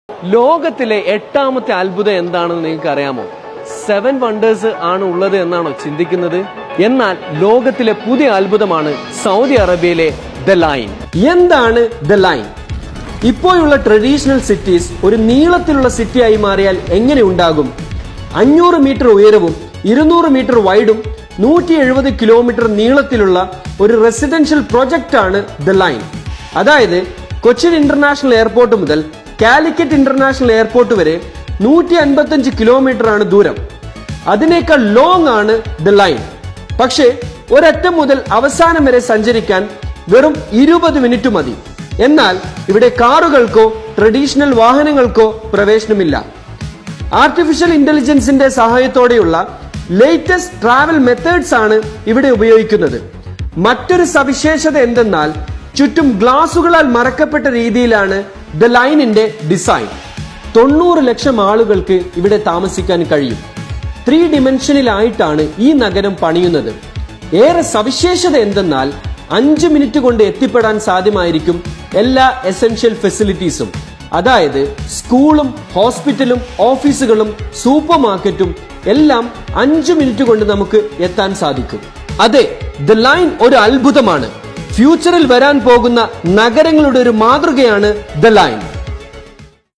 ലോകത്തിലെ 8ാമത്തെ അത്ഭുതം എന്താണെന്ന് നിങ്ങൾക്ക് അറിയാമോ? 7 വണ്ടേഴ്സ് ആണ് ഉള്ളത് എന്നാണോ ചിന്തിക്കുന്നത്? എന്നാൽ ലോകത്തിലെ പുതിയ അത്ഭുതമാണ് സൗദി അറേബ്യയിലെ ദ ലൈൻ. എന്താണ് ദ ലൈൻ? ഇപ്പോഴുള്ള ട്രഡീഷണൽ സിറ്റീസ് ഒരു നീളത്തിലുള്ള സിറ്റിയായി മാറിയാൽ എങ്ങനെ ഉണ്ടാകും? 500 മീറ്റർ ഉയരവും 200 മീറ്റർ വൈഡും 170 കിലോമീറ്റർ നീളത്തിലുള്ള ഒരു റെസിഡൻഷ്യൽ പ്രൊജക്റ്റ് ആണ് ദ ലൈൻ. അതായത് കൊച്ചിൻ ഇന്റർനാഷണൽ എയർപോർട്ട് മുതൽ കാലിക്കറ്റ് ഇന്റർനാഷണൽ എയർപോർട്ട് വരെ 155 കിലോമീറ്റർ ആണ് ദൂരം. അതിനേക്കാൾ ലോങ് ആണ് ദ ലൈൻ. പക്ഷേ ഒരറ്റം മുതൽ അവസാനം വരെ സഞ്ചരിക്കാൻ വെറും 20 മിനിറ്റ് മതി. എന്നാൽ ഇവിടെ കാറുകൾക്കോ ട്രഡീഷണൽ വാഹനങ്ങൾക്കോ പ്രവേശനമില്ല. ആർട്ടിഫിഷ്യൽ ഇന്റലിജൻസിന്റെ സഹായത്തോടെയുള്ള ലേറ്റസ്റ്റ് ട്രാവൽ മെത്തേഡ്സ് ആണ് ഇവിടെ ഉപയോഗിക്കുന്നത്. മറ്റൊരു സവിശേഷത എന്തെന്നാൽ ചുറ്റും ഗ്ലാസുകളാൽ മറക്കപ്പെട്ട രീതിയിലാണ് ദ ലൈനിന്റെ ഡിസൈൻ. 90 ലക്ഷം ആളുകൾക്ക് ഇവിടെ താമസിക്കാൻ കഴിയും. 3 ഡിമെൻഷനിലായിട്ടാണ് ഈ നഗരം പണിയുന്നത്. ഏറെ സവിശേഷത എന്തെന്നാൽ 5 മിനിറ്റ് കൊണ്ട് എത്തിപ്പെടാൻ സാധ്യമായിരിക്കും എല്ലാ എസെൻഷ്യൽ ഫെസിലിറ്റീസും. അതായത് സ്കൂളും ഹോസ്പിറ്റലും ഓഫീസുകളും സൂപ്പർ മാർക്കറ്റും എല്ലാം 5 മിനിറ്റ് കൊണ്ട് നമുക്ക് എത്താൻ സാധിക്കും. അതെ, ദ ലൈൻ ഒരു അത്ഭുതമാണ്. ഫ്യൂച്ചറിൽ വരാൻ പോകുന്ന നഗരങ്ങളുടെ ഒരു മാതൃകയാണ് ദ ലൈൻ.